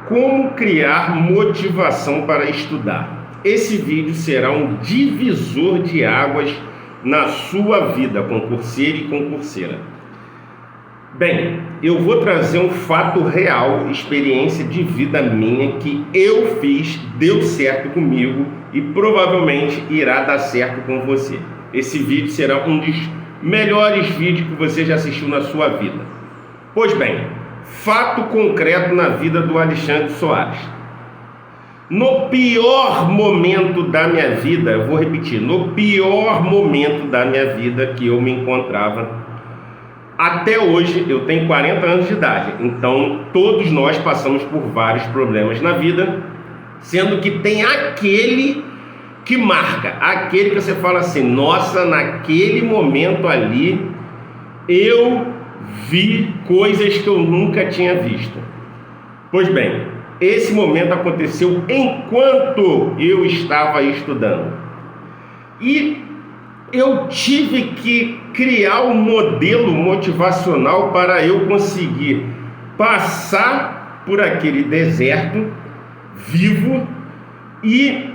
Como criar motivação para estudar? Esse vídeo será um divisor de águas na sua vida, concurseiro e concurseira. Bem, eu vou trazer um fato real, experiência de vida minha que eu fiz, deu certo comigo e provavelmente irá dar certo com você. Esse vídeo será um dos melhores vídeos que você já assistiu na sua vida. Pois bem, fato concreto na vida do Alexandre Soares. No pior momento da minha vida, eu vou repetir, no pior momento da minha vida que eu me encontrava, até hoje eu tenho 40 anos de idade, então todos nós passamos por vários problemas na vida, sendo que tem aquele que marca, aquele que você fala assim, nossa, naquele momento ali eu vi coisas que eu nunca tinha visto. Pois bem, esse momento aconteceu enquanto eu estava estudando. E eu tive que criar um modelo motivacional para eu conseguir passar por aquele deserto vivo e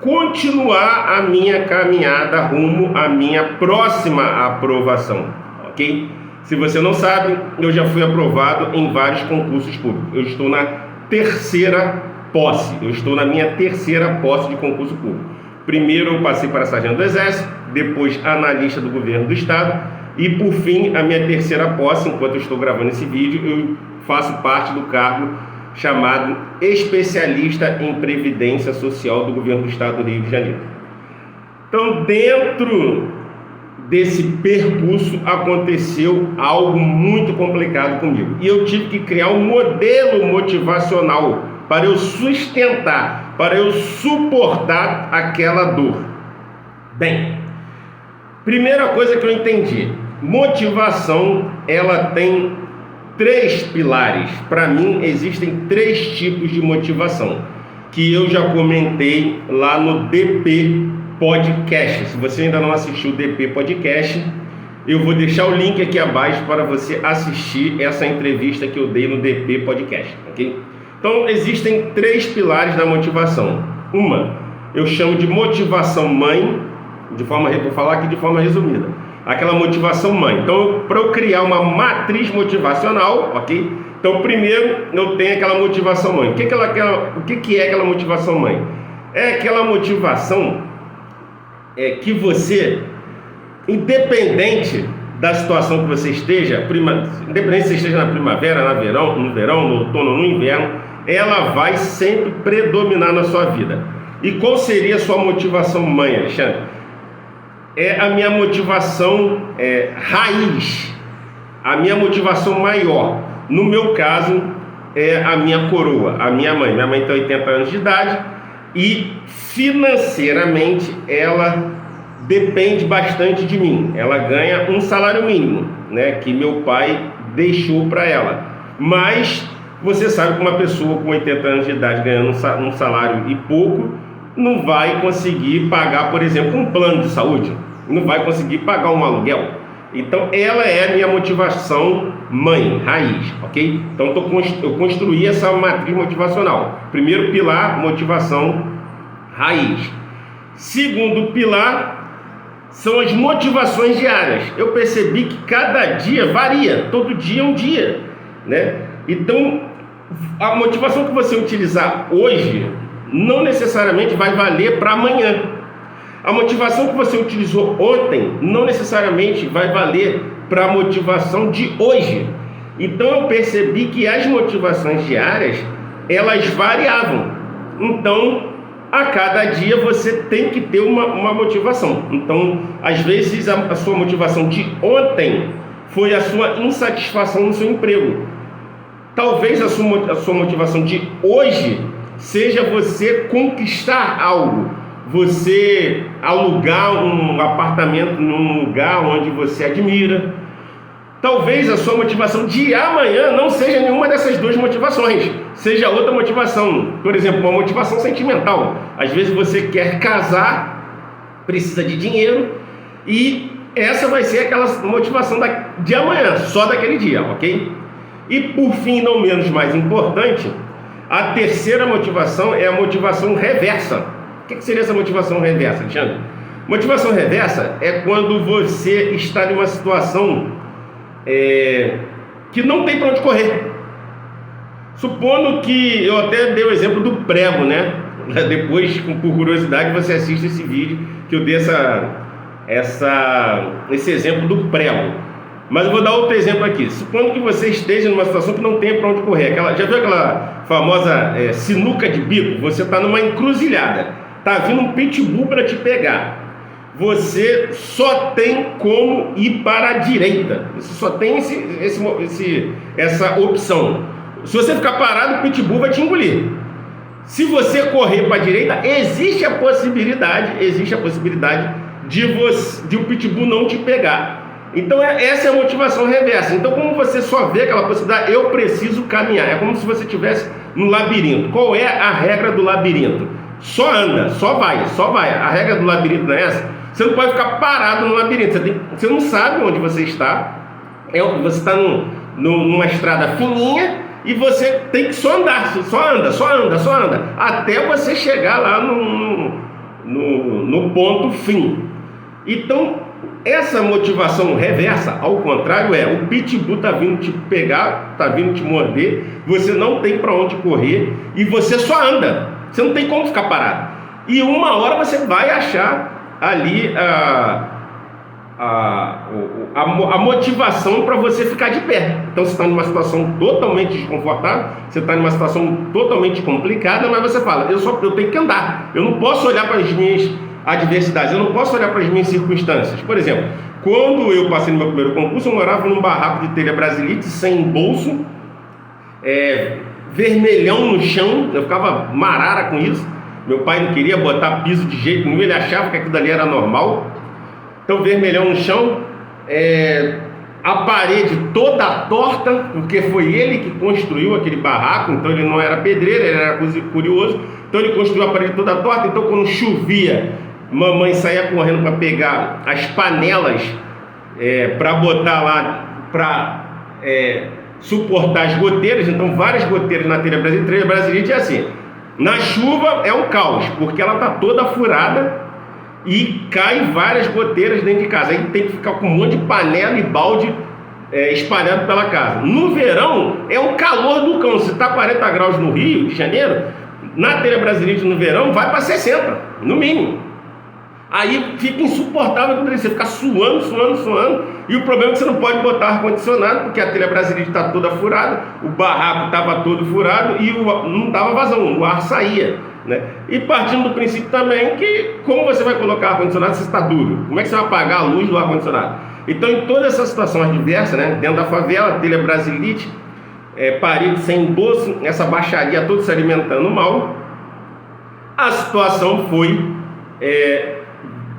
continuar a minha caminhada rumo à minha próxima aprovação, ok? Se você não sabe, eu já fui aprovado em vários concursos públicos. Eu estou na terceira posse. Eu estou na minha terceira posse de concurso público. Primeiro eu passei para sargento do Exército, depois analista do governo do estado e por fim a minha terceira posse, enquanto eu estou gravando esse vídeo, eu faço parte do cargo chamado especialista em previdência social do governo do estado do Rio de Janeiro. Então, dentro desse percurso aconteceu algo muito complicado comigo e eu tive que criar um modelo motivacional para eu sustentar, para eu suportar aquela dor. Bem, primeira coisa que eu entendi, motivação, ela tem três pilares. Para mim existem três tipos de motivação que eu já comentei lá no DP Podcast. Se você ainda não assistiu o DP Podcast, eu vou deixar o link aqui abaixo para você assistir essa entrevista que eu dei no DP Podcast, ok? Então existem três pilares da motivação. Uma, eu chamo de motivação mãe, vou falar aqui de forma resumida. Aquela motivação mãe. Então, para eu criar uma matriz motivacional, ok? Então, primeiro eu tenho aquela motivação mãe. O que é aquela motivação mãe? É aquela motivação que você, independente da situação que você esteja, independente se você esteja na primavera, no verão, no outono, no inverno, ela vai sempre predominar na sua vida. E qual seria a sua motivação mãe, Alexandre? É a minha motivação raiz, a minha motivação maior. No meu caso, é a minha coroa, a minha mãe. Minha mãe tem 80 anos de idade e financeiramente ela depende bastante de mim. Ela ganha um salário mínimo, né, que meu pai deixou para ela. Mas você sabe que uma pessoa com 80 anos de idade ganhando um salário e pouco não vai conseguir pagar, por exemplo, um plano de saúde, não vai conseguir pagar um aluguel. Então ela é a minha motivação mãe, raiz, ok? Então eu construí essa matriz motivacional. Primeiro pilar, motivação raiz. Segundo pilar são as motivações diárias. Eu percebi que cada dia varia, todo dia é um dia, né? Então a motivação que você utilizar hoje não necessariamente vai valer para amanhã. A motivação que você utilizou ontem não necessariamente vai valer para a motivação de hoje. Então eu percebi que as motivações diárias, elas variavam. Então, a cada dia você tem que ter uma motivação. Então, às vezes a sua motivação de ontem foi a sua insatisfação no seu emprego. Talvez a sua motivação de hoje seja você conquistar algo, você alugar um apartamento num lugar onde você admira. Talvez a sua motivação de amanhã não seja nenhuma dessas duas motivações, seja outra motivação. Por exemplo, uma motivação sentimental. Às vezes você quer casar, precisa de dinheiro e essa vai ser aquela motivação de amanhã, só daquele dia, ok? E por fim, não menos mais importante, A terceira motivação é a motivação reversa. O que seria essa motivação reversa, Alexandre? Motivação reversa é quando você está em uma situação que não tem para onde correr. Supondo que, eu até dei o exemplo do prego, né? Depois, por curiosidade, você assiste esse vídeo que eu dei esse exemplo do prego. Mas eu vou dar outro exemplo aqui. Supondo que você esteja numa situação que não tem para onde correr. Já viu aquela famosa sinuca de bico? Você está numa encruzilhada. Está vindo um pitbull para te pegar. Você só tem como ir para a direita. Você só tem essa opção. Se você ficar parado, o pitbull vai te engolir. Se você correr para a direita, existe a possibilidade de o pitbull não te pegar. Então essa é a motivação reversa. Então, como você só vê aquela possibilidade, eu preciso caminhar. É como se você estivesse no labirinto. Qual é a regra do labirinto? Só anda, só vai. A regra do labirinto não é essa. Você não pode ficar parado no labirinto. Você não sabe onde você está. Você está numa estrada fininha e você tem que só andar. Só anda. Até você chegar lá no ponto fim. Então, essa motivação reversa, ao contrário, o pitbull está vindo te pegar, está vindo te morder, você não tem para onde correr e você só anda, você não tem como ficar parado. E uma hora você vai achar ali a motivação para você ficar de pé. Então você está numa situação totalmente desconfortável, você está numa situação totalmente complicada, mas você fala, eu tenho que andar, eu não posso olhar para as minhas adversidades, eu não posso olhar para as minhas circunstâncias. Por exemplo, quando eu passei no meu primeiro concurso, eu morava num barraco de telha brasilite, sem bolso, vermelhão no chão, eu ficava marara com isso. Meu pai não queria botar piso de jeito nenhum, ele achava que aquilo dali era normal. Então, vermelhão no chão, a parede toda torta, porque foi ele que construiu aquele barraco, então ele não era pedreiro, ele era curioso, então ele construiu a parede toda torta. Então, quando chovia, mamãe saía correndo para pegar as panelas para botar lá, para suportar as goteiras. Então, várias goteiras na telha brasilite é assim. Na chuva é um caos, porque ela está toda furada e cai várias goteiras dentro de casa. Aí tem que ficar com um monte de panela e balde espalhado pela casa. No verão é um calor do cão. Se está 40 graus no Rio de Janeiro, na telha brasilite no verão vai para 60, no mínimo. Aí fica insuportável, você fica suando, e o problema é que você não pode botar ar-condicionado, porque a telha brasilite está toda furada, o barraco estava todo furado e não dava vazão, o ar saía, né? E partindo do princípio também que, como você vai colocar ar-condicionado se está duro? Como é que você vai apagar a luz do ar-condicionado? Então, em toda essa situação adversa, né, dentro da favela, telha brasilite, parede sem bolso, essa baixaria toda se alimentando mal, a situação foi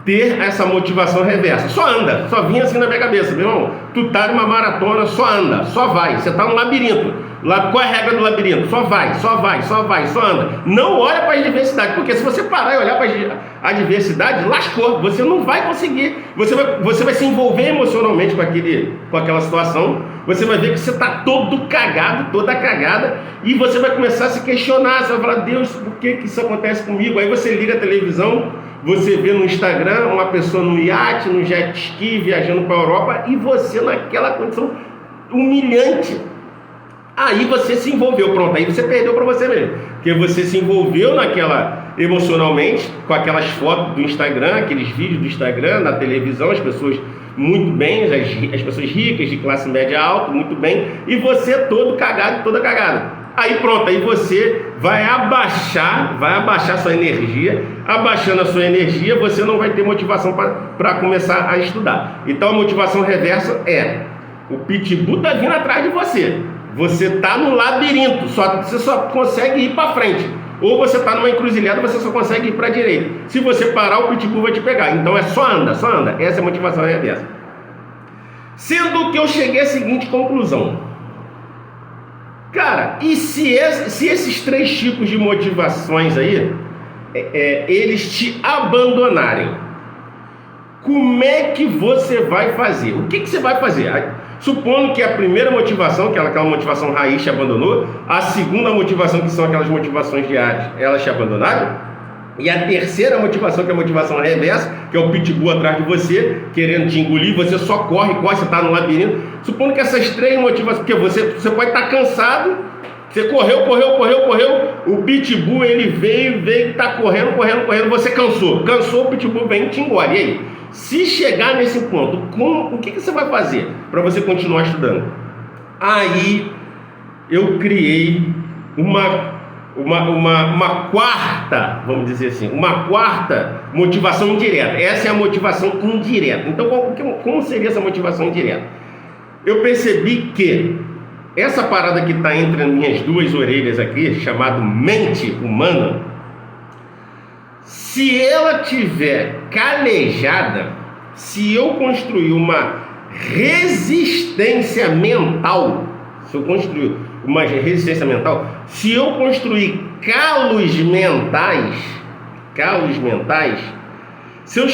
ter essa motivação reversa. Só anda, só vinha assim na minha cabeça, meu irmão, tu tá numa maratona, só anda, só vai, você tá no labirinto. Qual é a regra do labirinto? Só vai, só anda. Não olha para as adversidades, porque se você parar e olhar para a adversidade, lascou, você não vai conseguir. Você vai se envolver emocionalmente com aquela situação, você vai ver que você está todo cagado, toda cagada, e você vai começar a se questionar, você vai falar, Deus, por que isso acontece comigo? Aí você liga a televisão, você vê no Instagram uma pessoa no iate, no jet ski, viajando para a Europa, e você naquela condição humilhante. Aí você se envolveu, pronto, aí você perdeu para você mesmo, porque você se envolveu emocionalmente com aquelas fotos do Instagram, aqueles vídeos do Instagram, na televisão, as pessoas muito bem, as pessoas ricas, de classe média alta, muito bem, e você todo cagado, toda cagada. Aí pronto, aí você vai abaixar sua energia. Abaixando a sua energia, você não vai ter motivação para começar a estudar. Então a motivação reversa o pitbull está vindo atrás de você. Você está no labirinto, você só consegue ir para frente. Ou você está numa encruzilhada, você só consegue ir para a direita. Se você parar, o pitbull vai te pegar. Então só anda. Essa é a motivação reversa. Sendo que eu cheguei à seguinte conclusão. Cara, e se esses 3 tipos de motivações aí, eles te abandonarem, como é que você vai fazer? O que você vai fazer? Supondo que a primeira motivação, que aquela motivação raiz, te abandonou, a segunda motivação, que são aquelas motivações diárias, elas te abandonaram, e a terceira motivação, que é a motivação reversa, que é o pitbull atrás de você, querendo te engolir, você só corre, você está no labirinto. Supondo que essas três motivações, porque você pode estar cansado, você correu, o pitbull ele veio, está correndo, você cansou, o pitbull vem e te engole. E aí? Se chegar nesse ponto, o que você vai fazer para você continuar estudando? Aí eu criei uma quarta, vamos dizer assim, uma quarta motivação indireta. Essa é a motivação indireta. Então, como seria essa motivação indireta? Eu percebi que essa parada que está entre as minhas duas orelhas aqui, chamado mente humana, se ela tiver calejada, se eu construir uma resistência mental, se eu construir calos mentais, se eu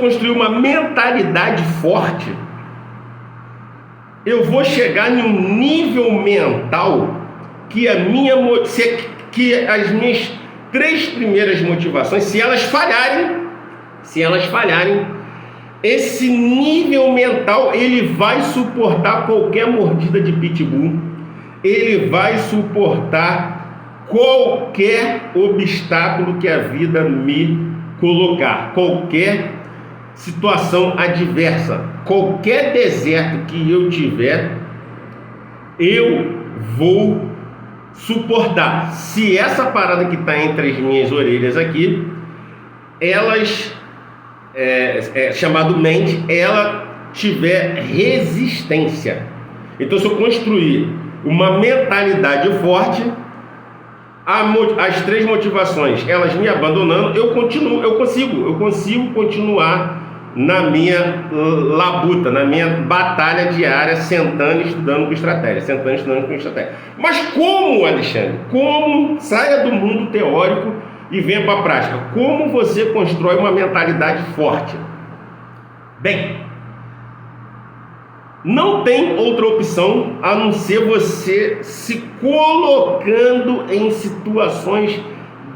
construir uma mentalidade forte, eu vou chegar em um nível mental que as minhas três primeiras motivações, se elas falharem, esse nível mental ele vai suportar qualquer mordida de pitbull, ele vai suportar qualquer obstáculo que a vida me colocar, qualquer situação adversa, qualquer deserto que eu tiver, eu vou suportar. Se essa parada que está entre as minhas orelhas aqui, chamado mente, ela tiver resistência. Então, se eu construir uma mentalidade forte, as três motivações, elas me abandonando, eu consigo continuar na minha labuta, na minha batalha diária, sentando e estudando com estratégia, Mas como, Alexandre? Como? Saia do mundo teórico e venha para a prática. Como você constrói uma mentalidade forte? Bem, não tem outra opção a não ser você se colocando em situações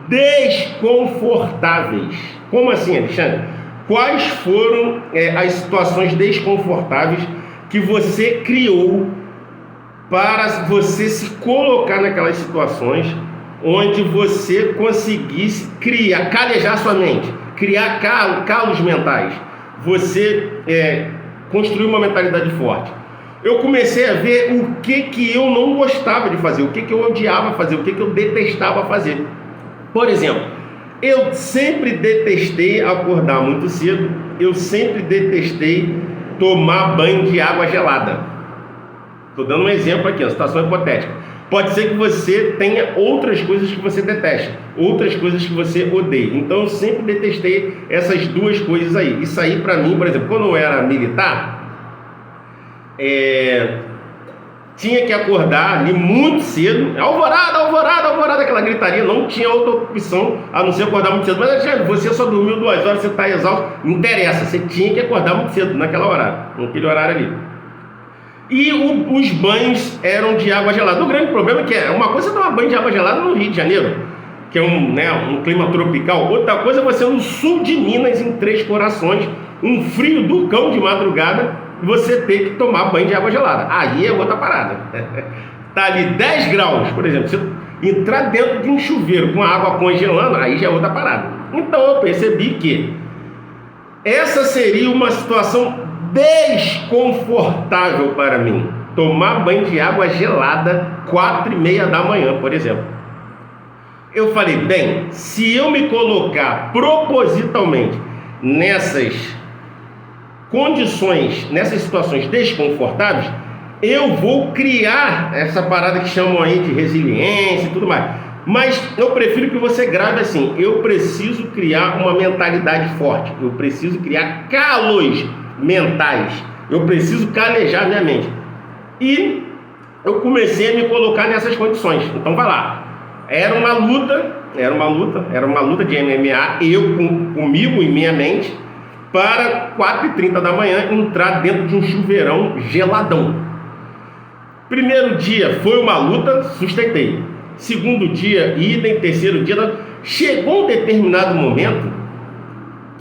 desconfortáveis. Como assim, Alexandre? Quais foram as situações desconfortáveis que você criou para você se colocar naquelas situações onde você conseguisse calejar sua mente, criar calos mentais, você construir uma mentalidade forte? Eu comecei a ver o que eu não gostava de fazer, o que eu odiava fazer, o que eu detestava fazer. Por exemplo, eu sempre detestei acordar muito cedo, eu sempre detestei tomar banho de água gelada. Estou dando um exemplo aqui, uma situação hipotética. Pode ser que você tenha outras coisas que você detesta, outras coisas que você odeia. Então eu sempre detestei essas duas coisas aí. Isso aí para mim, por exemplo, quando eu era militar, tinha que acordar ali muito cedo, alvorada, aquela gritaria, não tinha outra opção a não ser acordar muito cedo. Mas Alexandre, você só dormiu 2 horas, você está exausto, não interessa, você tinha que acordar muito cedo naquele horário ali. E os banhos eram de água gelada. O grande problema é que uma coisa é tomar banho de água gelada no Rio de Janeiro, que é um clima tropical. Outra coisa é você no sul de Minas, em Três Corações, um frio do cão de madrugada, você ter que tomar banho de água gelada. Aí é outra parada. Tá ali 10 graus, por exemplo, você entrar dentro de um chuveiro com a água congelando, aí já é outra parada. Então eu percebi que essa seria uma situação desconfortável para mim, tomar banho de água gelada 4:30 da manhã, por exemplo. Eu falei, bem, se eu me colocar propositalmente nessas condições, nessas situações desconfortáveis, eu vou criar essa parada que chamam aí de resiliência e tudo mais. Mas eu prefiro que você grave assim: eu preciso criar uma mentalidade forte, eu preciso criar calos mentais, eu preciso calejar minha mente. E eu comecei a me colocar nessas condições. Então vai lá, era uma luta de MMA, eu comigo e minha mente, para 4h30 da manhã entrar dentro de um chuveirão geladão. Primeiro dia foi uma luta, sustentei. Segundo dia, idem. Terceiro dia, chegou um determinado momento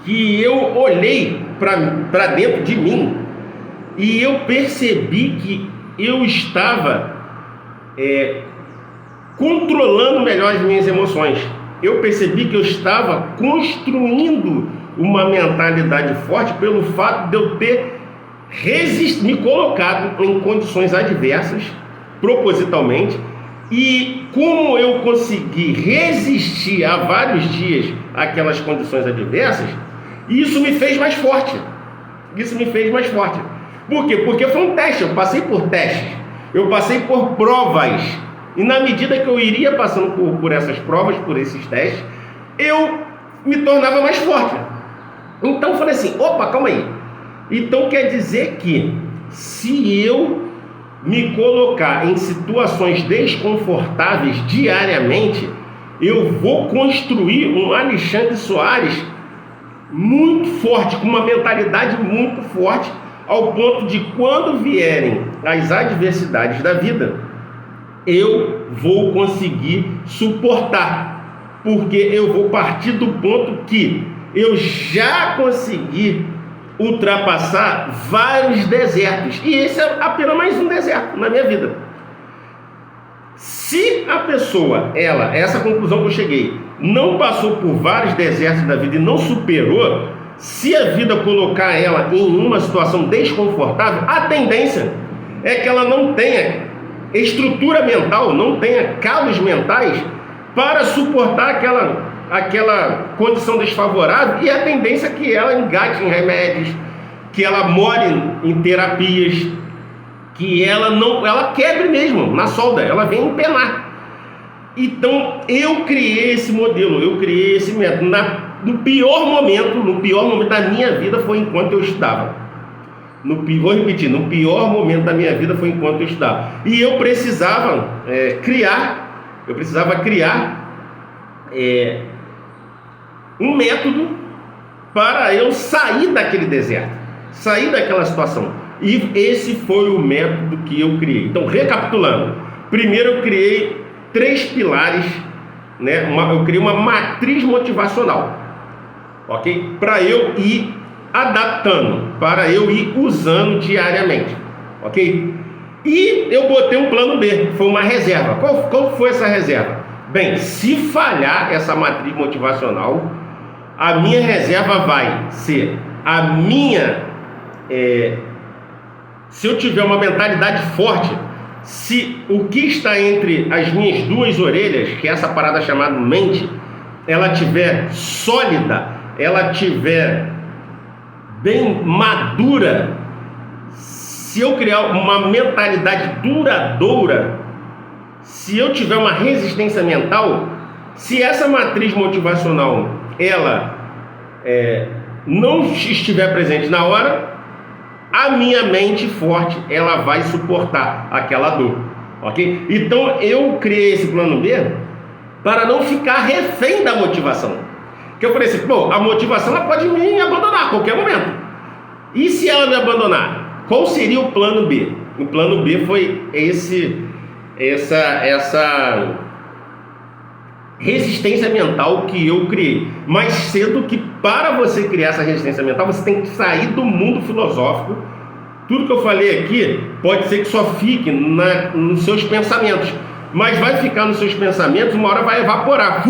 que eu olhei para dentro de mim e eu percebi que eu estava controlando melhor as minhas emoções. Eu percebi que eu estava construindo uma mentalidade forte pelo fato de eu ter me colocado em condições adversas, propositalmente, e como eu consegui resistir há vários dias àquelas condições adversas, isso me fez mais forte. Isso me fez mais forte. Por quê? Porque foi um teste, eu passei por testes, eu passei por provas, e na medida que eu iria passando por essas provas, por esses testes, eu me tornava mais forte. Então eu falei assim, opa, calma aí. Então quer dizer que se eu me colocar em situações desconfortáveis diariamente, eu vou construir um Alexandre Soares muito forte, com uma mentalidade muito forte, ao ponto de quando vierem as adversidades da vida, eu vou conseguir suportar, porque eu vou partir do ponto que eu já consegui ultrapassar vários desertos, e esse é apenas mais um deserto na minha vida. Se a pessoa, essa conclusão que eu cheguei, não passou por vários desertos da vida e não superou, se a vida colocar ela em uma situação desconfortável, a tendência é que ela não tenha estrutura mental, não tenha calos mentais para suportar aquela condição desfavorável, e a tendência é que ela engate em remédios, que ela more em terapias, que ela quebre mesmo na solda, ela vem empenar. Então eu criei esse modelo, eu criei esse método. No pior momento da minha vida foi enquanto eu estudava. Vou repetir, no pior momento da minha vida foi enquanto eu estudava. E eu precisava criar um método para eu sair daquele deserto, sair daquela situação. E esse foi o método que eu criei. Então, recapitulando, primeiro eu criei 3 pilares, né? Eu criei uma matriz motivacional, ok? Para eu ir adaptando, para eu ir usando diariamente, ok? E eu botei um plano B, foi uma reserva. Qual foi essa reserva? Bem, se falhar essa matriz motivacional, a minha reserva vai ser se eu tiver uma mentalidade forte, se o que está entre as minhas duas orelhas, que é essa parada chamada mente, ela tiver sólida, ela tiver bem madura, se eu criar uma mentalidade duradoura, se eu tiver uma resistência mental, se essa matriz motivacional ela não estiver presente na hora, a minha mente forte ela vai suportar aquela dor, ok? Então eu criei esse plano B para não ficar refém da motivação. Que eu falei assim, a motivação ela pode me abandonar a qualquer momento. E se ela me abandonar, qual seria o plano B? O plano B foi essa resistência mental que eu criei. Mas sendo que para você criar essa resistência mental, você tem que sair do mundo filosófico. Tudo que eu falei aqui pode ser que só fique nos seus pensamentos, mas vai ficar nos seus pensamentos, uma hora vai evaporar.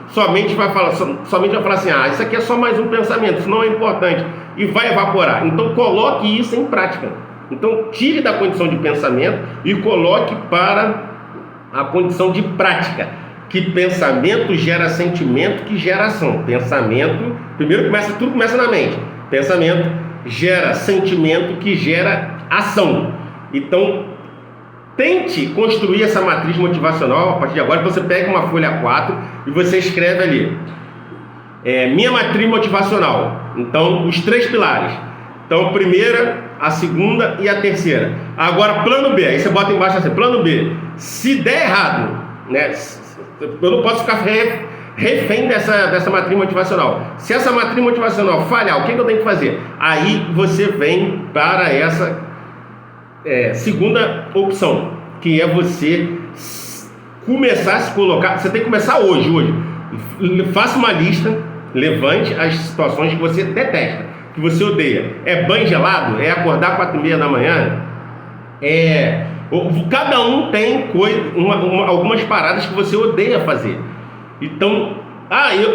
Somente vai falar assim, isso aqui é só mais um pensamento, isso não é importante, e vai evaporar. Então coloque isso em prática. Então tire da condição de pensamento e coloque para a condição de prática, que pensamento gera sentimento, que gera ação. Pensamento, tudo começa na mente. Pensamento gera sentimento, que gera ação. Então tente construir essa matriz motivacional a partir de agora. Então você pega uma folha 4 e você escreve ali minha matriz motivacional. Então os 3 pilares. Então a primeira, a segunda e a terceira. Agora plano B, aí você bota embaixo assim, plano B. Se der errado, né, eu não posso ficar refém dessa matriz motivacional. Se essa matriz motivacional falhar, o que eu tenho que fazer? Aí você vem para essa segunda opção, que é você começar a se colocar. Você tem que começar hoje. Faça uma lista, levante as situações que você detesta, que você odeia. É banho gelado? É acordar 4h30 da manhã? Cada um tem algumas paradas que você odeia fazer. Então,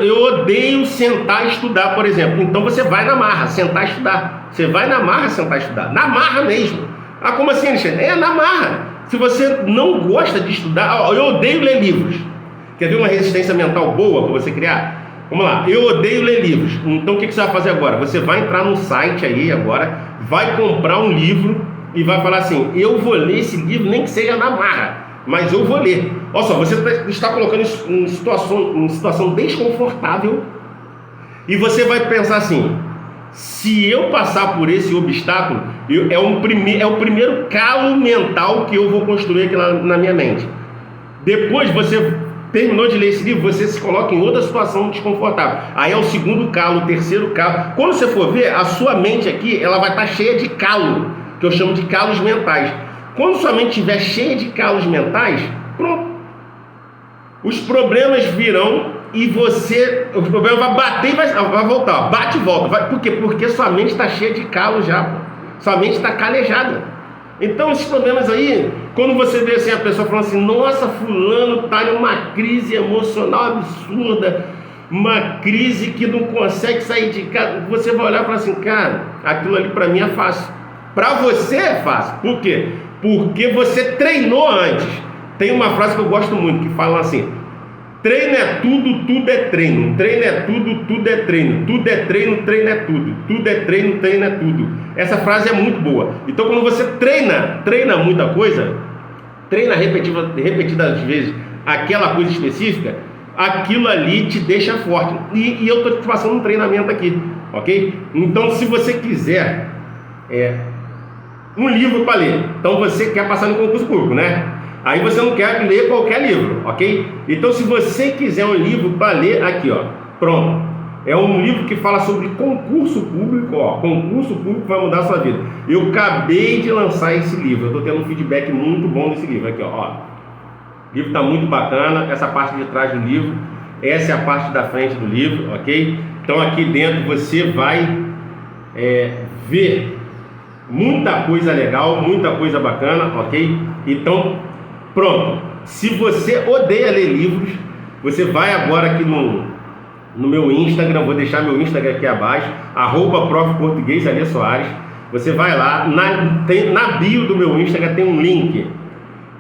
eu odeio sentar e estudar, por exemplo. Então você vai na marra, sentar e estudar. Você vai na marra, sentar e estudar. Na marra mesmo. Como assim, Alexandre? Na marra. Se você não gosta de estudar, eu odeio ler livros. Quer ver uma resistência mental boa para você criar? Vamos lá, eu odeio ler livros. Então o que você vai fazer agora? Você vai entrar num site aí agora, vai comprar um livro e vai falar assim: eu vou ler esse livro, nem que seja na marra, mas eu vou ler. Olha só, você está colocando em situação desconfortável, e você vai pensar assim: se eu passar por esse obstáculo, é o primeiro calo mental que eu vou construir aqui na minha mente. Depois você terminou de ler esse livro, você se coloca em outra situação desconfortável. Aí é o segundo calo, o terceiro calo. Quando você for ver, a sua mente aqui, ela vai estar cheia de calo, que eu chamo de calos mentais. Quando sua mente estiver cheia de calos mentais, pronto. Os problemas virão e os problemas vão bater e vai voltar. Bate e volta. Por quê? Porque sua mente está cheia de calos já. Sua mente está calejada. Então esses problemas aí, quando você vê assim a pessoa falando assim: nossa, fulano está em uma crise emocional absurda, uma crise que não consegue sair de casa, você vai olhar e falar assim: cara, aquilo ali para mim é fácil. Para você é fácil. Por quê? Porque você treinou antes. Tem uma frase que eu gosto muito, que fala assim: treino é tudo, tudo é treino. Treino é tudo, tudo é treino. Tudo é treino, treino é tudo. Tudo é treino, treino é tudo. Essa frase é muito boa. Então, quando você treina muita coisa, treina repetidas vezes aquela coisa específica, aquilo ali te deixa forte. E eu estou te passando um treinamento aqui, ok? Então, se você quiser um livro para ler, então você quer passar no concurso público, né? Aí você não quer ler qualquer livro, ok? Então, se você quiser um livro para ler, aqui, ó, pronto. É um livro que fala sobre concurso público, ó. Concurso público vai mudar a sua vida. Eu acabei de lançar esse livro. Eu estou tendo um feedback muito bom desse livro. Aqui, ó. O livro está muito bacana. Essa parte de trás do livro, essa é a parte da frente do livro, ok? Então, aqui dentro você vai ver muita coisa legal, muita coisa bacana, ok? Então, pronto. Se você odeia ler livros, você vai agora aqui no meu Instagram, vou deixar meu Instagram aqui abaixo, @profportuguês Ale Soares. Você vai lá, na bio do meu Instagram tem um link.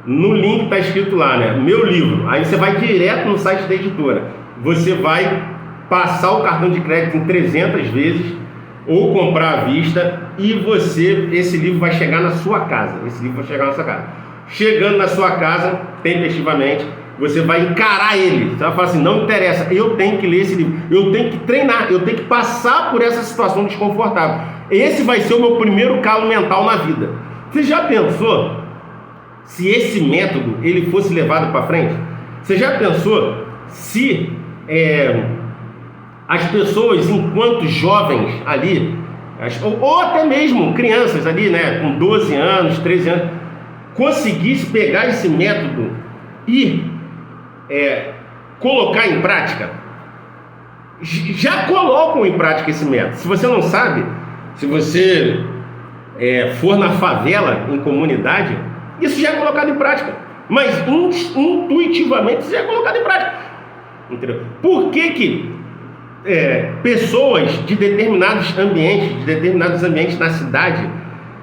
No link está escrito lá, né? Meu livro. Aí você vai direto no site da editora. Você vai passar o cartão de crédito em 300 vezes ou comprar à vista e esse livro vai chegar na sua casa. Chegando na sua casa, tempestivamente, você vai encarar ele. Você vai falar assim: não interessa, eu tenho que ler esse livro, eu tenho que treinar, eu tenho que passar por essa situação desconfortável. Esse vai ser o meu primeiro calo mental na vida. Você já pensou se esse método ele fosse levado para frente? Você já pensou se as pessoas, enquanto jovens ali, ou até mesmo crianças ali, né, com 12 anos, 13 anos, conseguisse pegar esse método e colocar em prática? Já colocam em prática esse método. Se você não sabe, se você for na favela, em comunidade, isso já é colocado em prática, mas intuitivamente isso já é colocado em prática. Entendeu? Por que pessoas de determinados ambientes na cidade,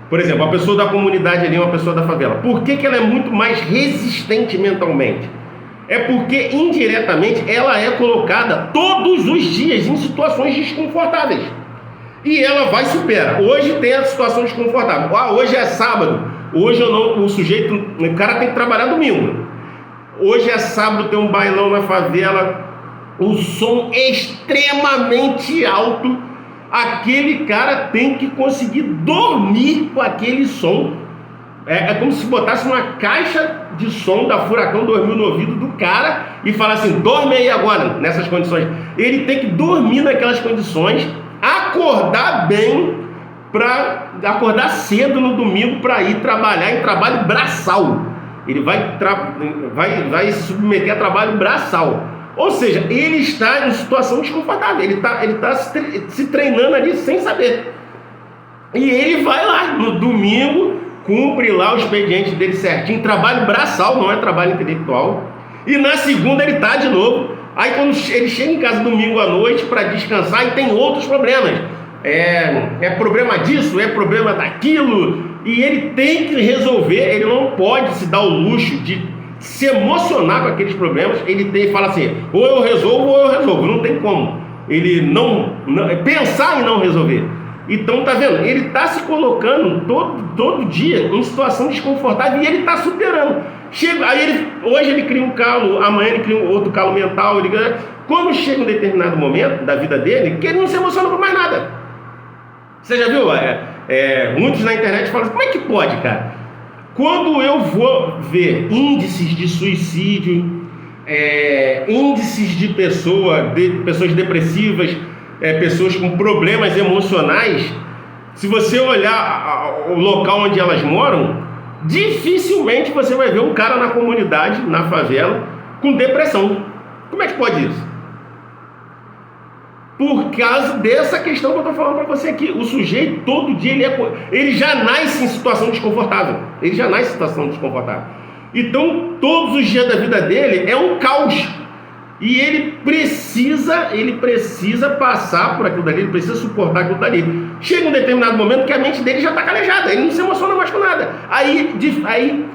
por exemplo, a pessoa da comunidade ali, uma pessoa da favela, por que ela é muito mais resistente mentalmente? É porque indiretamente ela é colocada todos os dias em situações desconfortáveis e ela vai e supera. Hoje tem a situação desconfortável. Hoje é sábado, hoje o cara tem que trabalhar domingo. Hoje é sábado, tem um bailão na favela, o som extremamente alto. Aquele cara tem que conseguir dormir com aquele som É como se botasse uma caixa de som da Furacão 2000 no ouvido do cara e falasse assim, dorme aí agora, nessas condições. Ele tem que dormir naquelas condições, acordar bem, para acordar cedo no domingo para ir trabalhar em trabalho braçal. Ele vai se submeter a trabalho braçal. Ou seja, ele está em situação desconfortável, ele está se treinando ali sem saber. E ele vai lá no domingo, cumpre lá o expediente dele certinho, trabalho braçal, não é trabalho intelectual. E na segunda ele está de novo. Aí quando ele chega em casa domingo à noite para descansar, e tem outros problemas. É problema disso, é problema daquilo. E ele tem que resolver, ele não pode se dar o luxo de se emocionar com aqueles problemas. Ele fala assim, ou eu resolvo, não tem como. Ele não pensar em não resolver. Então, tá vendo? Ele está se colocando todo dia em situação desconfortável e ele está superando. Hoje ele cria um calo, amanhã ele cria um outro calo mental. Quando chega um determinado momento da vida dele, que ele não se emociona por mais nada. Você já viu? Muitos na internet falam assim, como é que pode, cara? Quando eu vou ver índices de suicídio, índices de pessoas depressivas, pessoas com problemas emocionais, se você olhar o local onde elas moram, dificilmente você vai ver um cara na comunidade, na favela, com depressão. Como é que pode isso? Por causa dessa questão que eu estou falando para você aqui. O sujeito, todo dia, ele já nasce em situação desconfortável. Então, todos os dias da vida dele é um caos. E ele precisa passar por aquilo dali, ele precisa suportar aquilo dali. Chega um determinado momento que a mente dele já está calejada, ele não se emociona mais com nada. Aí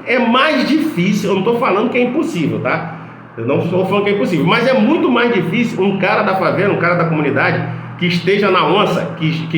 é mais difícil, eu não estou falando que é impossível, tá? Eu não estou falando que é impossível, mas é muito mais difícil um cara da favela, um cara da comunidade que esteja na onça, que